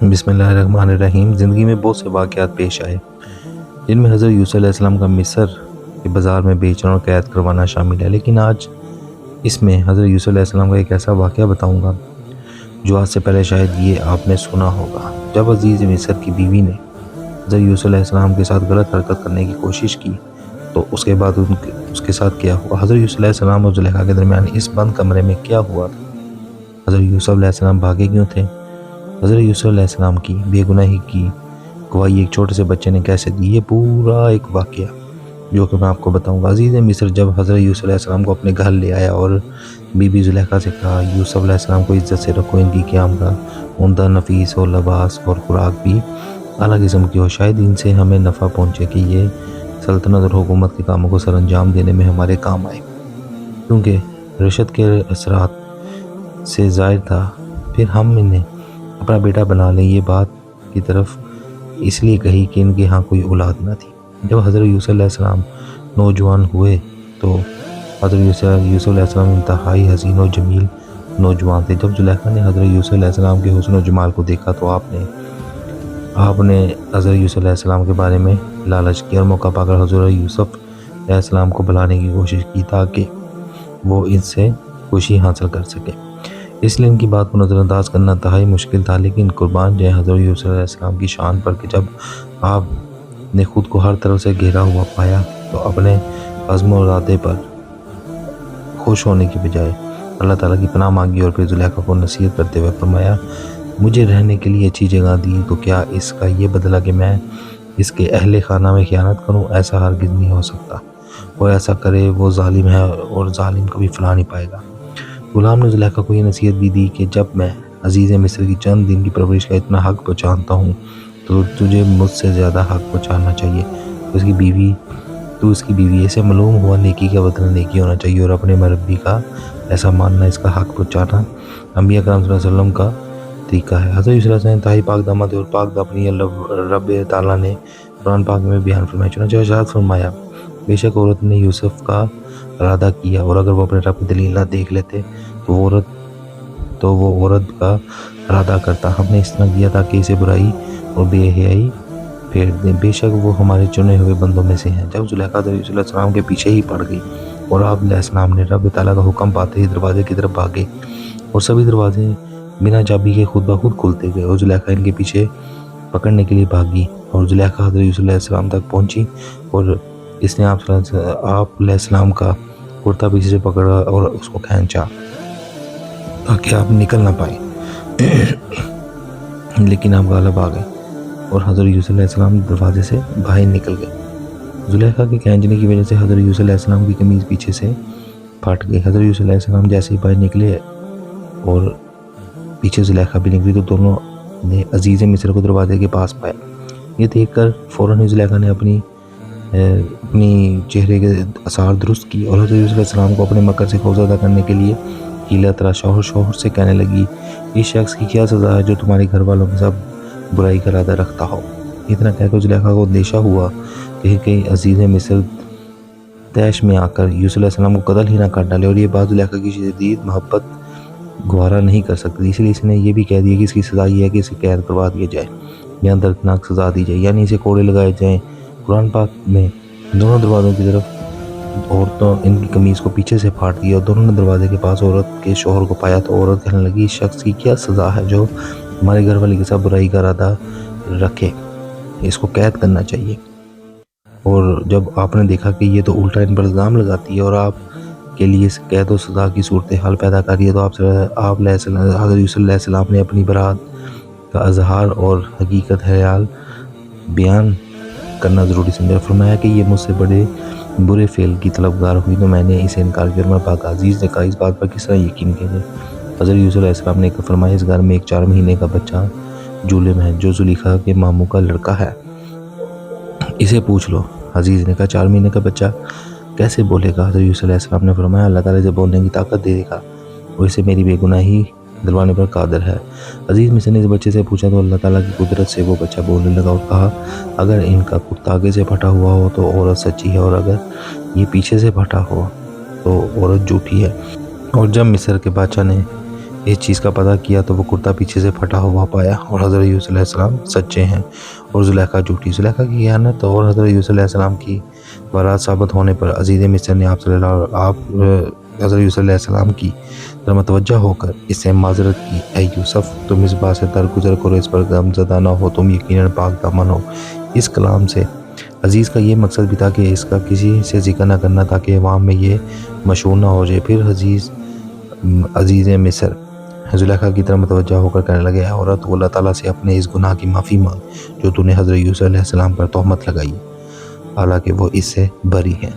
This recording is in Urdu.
بسم اللہ الرحمن الرحیم۔ زندگی میں بہت سے واقعات پیش آئے جن میں حضرت یوسف علیہ السلام کا مصر کے بازار میں بیچنا اور قید کروانا شامل ہے، لیکن آج اس میں حضرت یوسف علیہ السلام کا ایک ایسا واقعہ بتاؤں گا جو آج سے پہلے شاید یہ آپ نے سنا ہوگا۔ جب عزیز مصر کی بیوی نے حضرت یوسف علیہ السلام کے ساتھ غلط حرکت کرنے کی کوشش کی تو اس کے بعد اس کے ساتھ کیا ہوا؟ حضرت یوسف علیہ السلام اور زلیخا کے درمیان اس بند کمرے میں کیا ہوا تھا؟ حضرت یوسف علیہ السلام بھاگے کیوں تھے؟ حضرت یوسف علیہ السلام کی بے گناہی کی گواہی ایک چھوٹے سے بچے نے کیسے دی؟ یہ پورا ایک واقعہ جو کہ میں آپ کو بتاؤں گا۔ عزیز مصر جب حضرت یوسف علیہ السلام کو اپنے گھر لے آیا اور بی بی زلیخا سے کہا، یوسف علیہ السلام کو عزت سے رکھو، ان کی قیام کا عمدہ نفیس اور لباس اور خوراک بھی اعلیٰ قسم کی ہو، شاید ان سے ہمیں نفع پہنچے کہ یہ سلطنت اور حکومت کے کاموں کو سر انجام دینے میں ہمارے کام آئے، کیونکہ رشد کے اثرات سے ظاہر تھا۔ پھر ہم انہیں اپنا بیٹا بنا لیں۔ یہ بات کی طرف اس لیے کہی کہ ان کے ہاں کوئی اولاد نہ تھی۔ جب حضرت یوسف علیہ السلام نوجوان ہوئے تو حضرت یوسف علیہ السلام انتہائی حسین و جمیل نوجوان تھے۔ جب زلیخا نے حضرت یوسف علیہ السلام کے حسن و جمال کو دیکھا تو آپ نے حضرت یوسف علیہ السلام کے بارے میں لالچ کیا اور موقع پا کر حضرت یوسف علیہ السلام کو بلانے کی کوشش کی تاکہ وہ ان سے خوشی حاصل کر سکے۔ اس لیے ان کی بات کو نظر انداز کرنا انتہائی مشکل تھا، لیکن قربان جائیں حضرت یوسف علیہ السلام کی شان پر کہ جب آپ نے خود کو ہر طرف سے گھیرا ہوا پایا تو اپنے عزم و ارادے پر خوش ہونے کی بجائے اللہ تعالیٰ کی پناہ مانگی اور پھر زلیخا کو نصیحت کرتے ہوئے فرمایا، مجھے رہنے کے لیے اچھی جگہ دی تو کیا اس کا یہ بدلہ کہ میں اس کے اہل خانہ میں خیانت کروں؟ ایسا ہرگز نہیں ہو سکتا، اور ایسا کرے وہ ظالم ہے اور ظالم کبھی فلاح نہیں پائے گا۔ غلام نے زلیخا کو یہ نصیحت بھی دی کہ جب میں عزیز مصر کی چند دن کی پرورش کا اتنا حق پہچانتا ہوں تو تجھے مجھ سے زیادہ حق پہچاننا چاہیے۔ تو اس کی بیوی ایسے معلوم ہوا نیکی کا بدلہ نیکی ہونا چاہیے، اور اپنے مربی کا ایسا ماننا، اس کا حق پہنچانا انبیاء کرام صلی اللہ علیہ وسلم کا طریقہ ہے۔ حضرت یوسف علیہ السلام انتہائی پاک داماد اور پاک دامنی رب تعالیٰ نے قرآن پاک میں بیان فرمایا، چنانچہ ارشاد فرمایا، بے شک عورت نے یوسف کا ارادہ کیا اور اگر وہ اپنے رب کی دلیل نہ دیکھ لیتے تو وہ عورت کا ارادہ کرتا۔ ہم نے اس طرح کیا تاکہ اسے برائی اور بے حیائی پھیر دیں، بے شک وہ ہمارے چنے ہوئے بندوں میں سے ہیں۔ جب زلیخا حضرت یوسف علیہ السلام کے پیچھے ہی پڑ گئی اور آپ علیہ السلام نے رب تعالیٰ کا حکم پاتے ہی دروازے کی طرف بھاگے اور سبھی دروازے بنا چابی کے خود بخود کھلتے گئے اور زلیخا ان کے پیچھے پکڑنے کے لیے بھاگی اور زلیخا حضرت یوسف علیہ السلام تک پہنچی اور اس نے آپ علیہ السلام کا کرتا پیچھے سے پکڑا اور اس کو کھینچا تاکہ آپ نکل نہ پائیں، لیکن آپ غالب آ گئے اور حضرت یوسف علیہ السلام دروازے سے باہر نکل گئے۔ زلیخا کے کھینچنے کی وجہ سے حضرت یوسف علیہ السلام کی قمیض پیچھے سے پھٹ گئی۔ حضرت یوسف علیہ السلام جیسے ہی باہر نکلے اور پیچھے زلیخا بھی نکلی تو دونوں نے عزیز مصر کو دروازے کے پاس پایا۔ یہ دیکھ کر فوراً زلیخا نے اپنی چہرے کے آثار درست کی اور حضرت یوسف علیہ السلام کو اپنے مکر سے خوفزدہ کرنے کے لیے ہیلا تراشا اور شوہر سے کہنے لگی، اس شخص کی کیا سزا ہے جو تمہارے گھر والوں کے ساتھ برائی کا ارادہ رکھتا ہو؟ اتنا کہہ کر زلیخا کو اندیشہ ہوا کہ کہیں عزیز مصر طیش میں آ کر یوسف علیہ السلام کو قتل ہی نہ کر ڈالے، اور یہ بات زلیخا کی شدید محبت گوارا نہیں کر سکتی، اس لیے اس نے یہ بھی کہہ دیا کہ اس کی سزا یہ ہے کہ اسے قید کروا دیا جائے یا دردناک سزا دی جائے، یعنی اسے کوڑے لگائے جائیں۔ قرآن پاک میں دونوں دروازوں کی طرف عورتوں ان کی قمیض کو پیچھے سے پھاڑ دیا اور دونوں نے دروازے کے پاس عورت کے شوہر کو پایا تو عورت کہنے لگی، اس شخص کی کیا سزا ہے جو ہمارے گھر والے کے ساتھ برائی کا ارادہ رکھے؟ اس کو قید کرنا چاہیے۔ اور جب آپ نے دیکھا کہ یہ تو الٹا ان پر الزام لگاتی ہے اور آپ کے لیے اس قید و سزا کی صورتحال پیدا کر رہی ہے، تو آپ حضرت یوسف علیہ السلام نے اپنی برات کا اظہار اور حقیقت حال بیان کرنا ضروری سمجھا۔ فرمایا کہ یہ مجھ سے بڑے برے فعل کی طلبگار ہوئی تو میں نے اسے انکار کیا، اور میں پاک عزیز نے کہا اس بات پر کس طرح یقین کیا جائے؟ حضرت یوسف علیہ السلام نے فرمایا، اس گھر میں ایک 4 مہینے کا بچہ جولم ہے جو زلیخا کے ماموں کا لڑکا ہے، اسے پوچھ لو۔ عزیز نے کہا 4 مہینے کا بچہ کیسے بولے گا؟ حضرت یوسف علیہ السلام نے فرمایا، اللہ تعالیٰ سے بولنے کی طاقت دے گا، وہ اسے میری بے گناہی دلوانے پر قادر ہے۔ عزیز مصر نے اس بچے سے پوچھا تو اللہ تعالیٰ کی قدرت سے وہ بچہ بولنے لگا اور کہا، اگر ان کا کرتا آگے سے پھٹا ہوا ہو تو عورت سچی ہے، اور اگر یہ پیچھے سے پھٹا ہو تو عورت جھوٹی ہے۔ اور جب مصر کے بادشاہ نے اس چیز کا پتہ کیا تو وہ کرتا پیچھے سے پھٹا ہوا پایا اور حضرت یوسف علیہ السلام سچے ہیں اور زلیخا جھوٹی۔ زلیخا کی خیانت اور حضرت یوسف علیہ السلام کی برات ثابت ہونے پر عزیز مصر نے حضرت یوسف علیہ السلام کی طرف متوجہ ہو کر اس سے معذرت کی، اے یوسف تم اس بات سے درگزر کرو، اس پر غم زدہ نہ ہو، تم یقیناً پاک دامن ہو۔ اس کلام سے عزیز کا یہ مقصد بھی تھا کہ اس کا کسی سے ذکر نہ کرنا تاکہ عوام میں یہ مشہور نہ ہو جائے۔ پھر عزیز مصر زلیخا کی طرف متوجہ ہو کر کہنے لگے، اے عورت، تو اللہ تعالیٰ سے اپنے اس گناہ کی معافی مانگ جو تو نے حضرت یوسف علیہ السلام پر تہمت لگائی، حالانکہ وہ اس سے بری ہیں۔